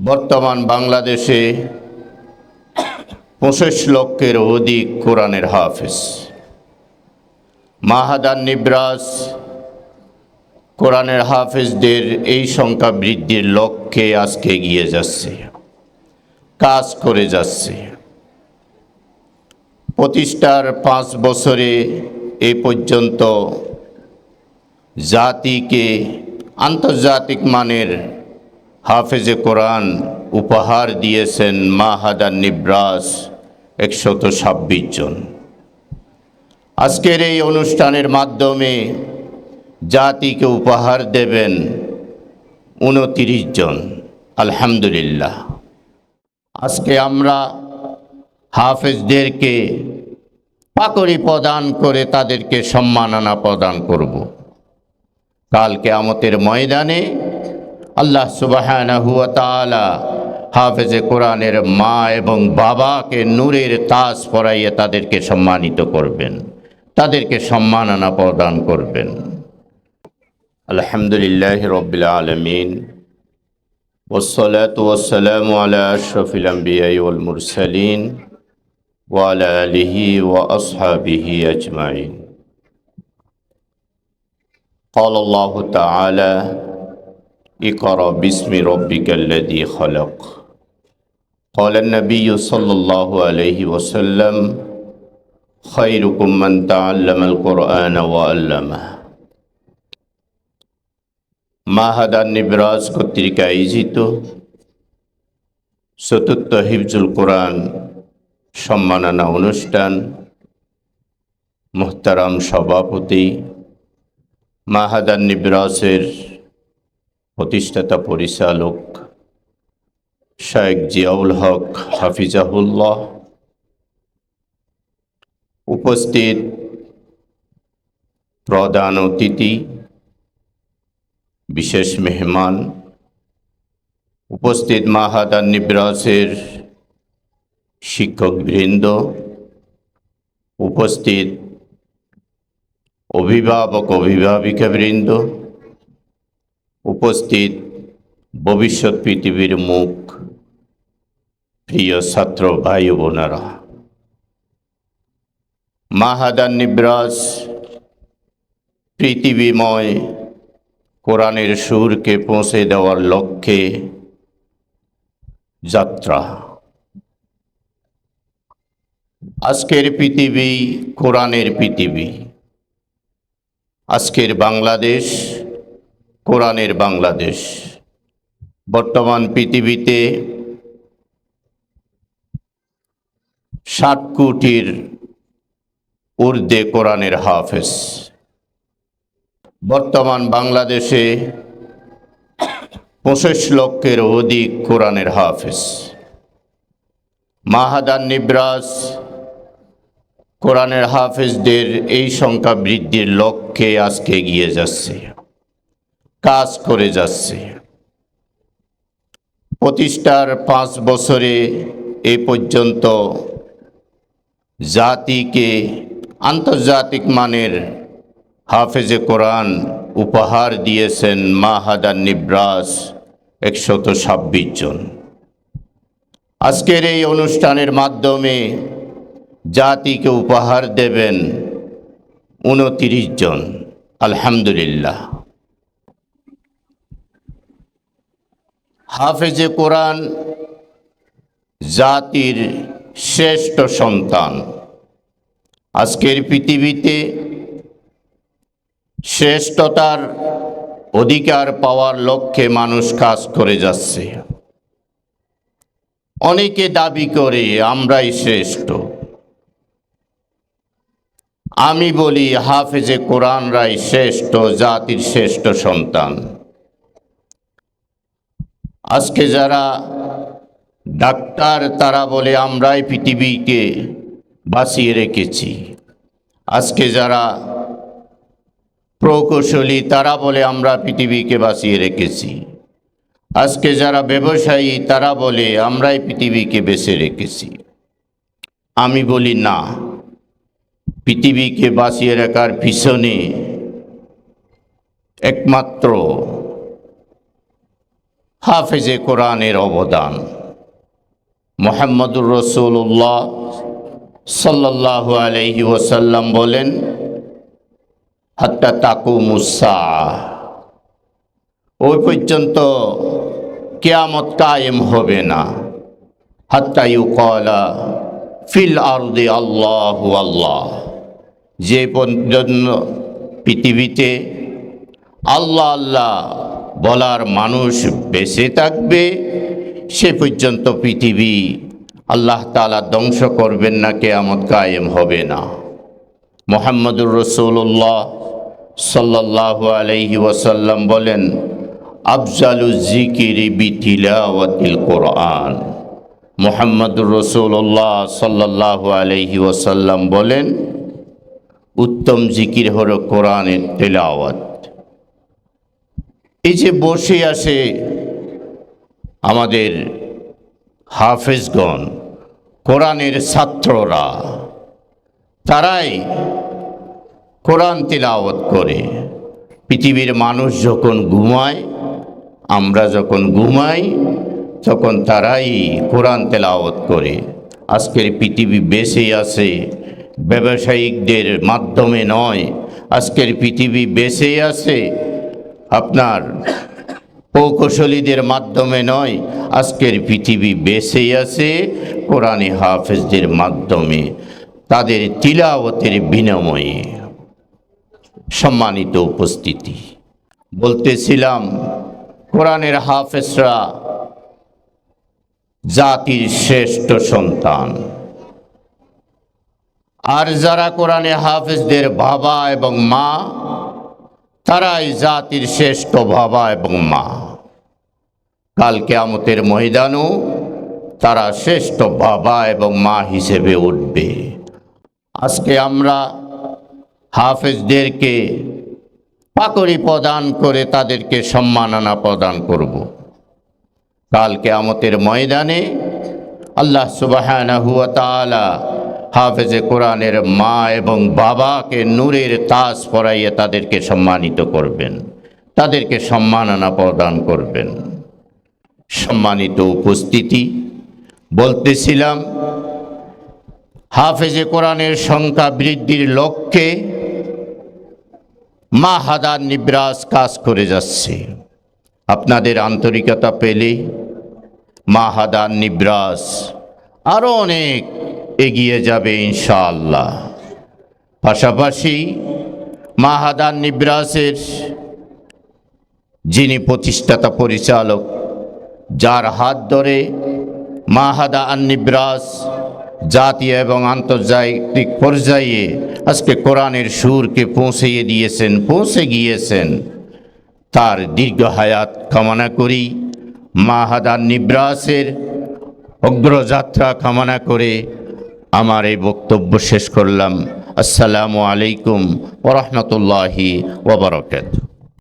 বর্তমান বাংলাদেশে ২৫ লক্ষের অধিক কোরআনের হাফেজ। মাহাদান নিব্রাস কোরআনের হাফেজদের এই সংখ্যা বৃদ্ধির লক্ষ্যে আজকে এগিয়ে যাচ্ছে, কাজ করে যাচ্ছে। প্রতিষ্ঠার ৫ বছরে এ পর্যন্ত জাতিকে আন্তর্জাতিক মানের হাফেজে কোরআন উপহার দিয়েছেন মাহাদান নিব্রাস ১২৬ জন। আজকের এই অনুষ্ঠানের মাধ্যমে জাতিকে উপহার দেবেন ২৯ জন। আলহামদুলিল্লাহ। আজকে আমরা হাফেজদেরকে পাকড়ি প্রদান করে তাদেরকে সম্মাননা প্রদান করব। কাল কিয়ামতের ময়দানে আল্লাহ সুবহানাহু ওয়া তাআলা হাফেজে কোরআনের মা এবং বাবাকে নূরের তাজ পরাইয়ে তাদেরকে সম্মানিত করবেন, তাদেরকে সম্মাননা প্রদান করবেন। আলহামদুলিল্লাহি রাব্বিল আলামিন ওয়াসসালাতু ওয়াসসালামু আলা আশরাফিল আমবিয়াই ওয়াল মুরসালিন ওয়া আলা আলিহি ওয়া আসহাবিহি আজমাইন। قال الله تعالى اقرأ باسم ربك الذي خلق قال النبي صلى الله عليه وسلم خيركم من تعلم القرآن وعلمه। মাহাদান নিব্রাস কর্তৃক আয়োজিত চতুর্থ হিফজুল কোরআন সম্মাননা অনুষ্ঠান মুহতারাম সভাপতি মাহাদান নিব্রাসের প্রতিষ্ঠাতা পরিচালক শায়েখ জিয়াউল হক হাফিজাহুল্লাহ, উপস্থিত প্রধান অতিথি, বিশেষ মেহমান, উপস্থিত মাহাদান নিব্রাসের শিক্ষকবৃন্দ, উপস্থিত অভিভাবক অভিভাবিকাবৃন্দ, উপস্থিত ভবিষ্যৎ পৃথিবীর মুখ প্রিয় ছাত্র ভাই ও বোনেরা, মাহাদান নিব্রাস পৃথিবীময় কোরআনের সুরকে পৌঁছে দেওয়ার লক্ষ্যে যাত্রা। আজকের পৃথিবী কোরআনের পৃথিবী। আজকের বাংলাদেশ কোরআনের বাংলাদেশ। বর্তমান পৃথিবীতে ৬০ কোটির ঊর্ধ্বে কোরআনের হাফেজ। বর্তমান বাংলাদেশে ২৫ লক্ষের অধিক কোরআনের হাফেজ। মাহাদান নিব্রাস কোরআনের হাফেজদের এই সংখ্যা বৃদ্ধির লক্ষ্যে আজকে এগিয়ে যাচ্ছে, কাজ করে যাচ্ছে। প্রতিষ্ঠার ৫ বছরে এ পর্যন্ত জাতিকে আন্তর্জাতিক মানের হাফেজে কোরআন উপহার দিয়েছেন মাহাদান নিব্রাস ১২৬ জন। আজকের এই অনুষ্ঠানের মাধ্যমে জাতিকে উপহার দেবেন ২৯ জন। আলহামদুলিল্লাহ। হাফেজে কোরআন জাতির শ্রেষ্ঠ সন্তান। আজকের পৃথিবীতে শ্রেষ্ঠতার অধিকার পাওয়ার লক্ষ্যে মানুষ কাজ করে যাচ্ছে। অনেকে দাবি করে আমরাই শ্রেষ্ঠ। আমি বলি হাফেজে কোরআনরাই শ্রেষ্ঠ, জাতির শ্রেষ্ঠ সন্তান। আজকে যারা ডাক্তার তারা বলে আমরাই পৃথিবীকে বাঁচিয়ে রেখেছি। আজকে যারা প্রকৌশলী তারা বলে আমরা পৃথিবীকে বাঁচিয়ে রেখেছি। আজকে যারা ব্যবসায়ী তারা বলে আমরাই পৃথিবীকে বেঁচে রেখেছি। আমি বলি না, পৃথিবীকে বাঁচিয়ে রাখার পিছনে একমাত্র হাফেজে কোরআনের অবদান। মুহাম্মদুর রাসূলুল্লাহ সাল্লাল্লাহু আলাইহি ওয়াসাল্লাম বলেন, হাত্তা তাকুমুস সাআহ, ওই পর্যন্ত কিয়ামত কায়েম হবে না। হাত্তা ইউকালা ফিল আরদি আল্লাহু আল্লাহ, যে পর্যন্ত পৃথিবীতে আল্লাহ আল্লাহ বলার মানুষ বেঁচে থাকবে, সে পর্যন্ত পৃথিবী আল্লাহ তাআলা ধ্বংস করবেন না, কিয়ামত কায়েম হবে না। মুহাম্মদুর রাসূলুল্লাহ সাল্লাল্লাহু আলাইহি ওয়াসাল্লাম বলেন, আফজালু যিকিরি বিতিলাওয়াতিল কোরআন। মুহাম্মদুর রাসূলুল্লাহ সাল্লাল্লাহু আলাইহি ওয়াসাল্লাম বলেন, উত্তম জিকির হলো কোরআনের তেলাওয়াত। এই যে বসে আসে আমাদের হাফেজগণ, কোরআনের ছাত্ররা, তারাই কোরআন তেলাওয়াত করে। পৃথিবীর মানুষ যখন ঘুমায়, আমরা যখন ঘুমাই, তখন তারাই কোরআন তেলাওয়াত করে। আজকের পৃথিবী বেঁচে আছে ব্যবসায়িকদের মাধ্যমে নয়, আজকের পৃথিবী বেঁচে আছে আপনার প্রকৌশলীদের মাধ্যমে নয়, আজকের পৃথিবী বেঁচে আছে কোরআনে হাফেজদের মাধ্যমে, তাদের তিলাওয়াতের বিনিময়ে। সম্মানিত উপস্থিতি, বলতেছিলাম কোরআনের হাফেজরা জাতির শ্রেষ্ঠ সন্তান। আর যারা কোরআনে হাফেজদের বাবা এবং মা, তারাই জাতির শ্রেষ্ঠ বাবা এবং মা। কাল কিয়ামতের ময়দানেও তারা শ্রেষ্ঠ বাবা এবং মা হিসেবে উঠবে। আজকে আমরা হাফেজদেরকে পাকড়ি প্রদান করে তাদেরকে সম্মাননা প্রদান করব। কাল কিয়ামতের ময়দানে আল্লাহ সুবহানাহু ওয়া তাআলা হাফেজে কোরআনের মা এবং বাবাকে নূরের তাজ পরাইয়ে তাদেরকে সম্মানিত করবেন, তাদেরকে সম্মাননা প্রদান করবেন। সম্মানিত উপস্থিতি, বলতেছিলাম হাফেজে কোরআনের সংখ্যা বৃদ্ধির লক্ষ্যে মাহাদান নিবরাস কাজ করে যাচ্ছে। আপনাদের আন্তরিকতা পেলে মাহাদান নিবরাস আরও অনেক এগিয়ে যাবে ইনশাআল্লাহ। পাশাপাশি মাহাদান নিবরাসের যিনি প্রতিষ্ঠাতা পরিচালক, যার হাত ধরে মাহাদান নিবরাস জাতীয় এবং আন্তর্জাতিক পর্যায়ে আজকে কোরআনের সুরকে পৌঁছে গিয়েছেন, তার দীর্ঘ হায়াত কামনা করি। মাহাদান নিবরাসের অগ্রযাত্রা কামনা করে আমার এই বক্তব্য শেষ করলাম। আসসালামু আলাইকুম ওয়া রাহমাতুল্লাহি ওয়া বারাকাতুহু।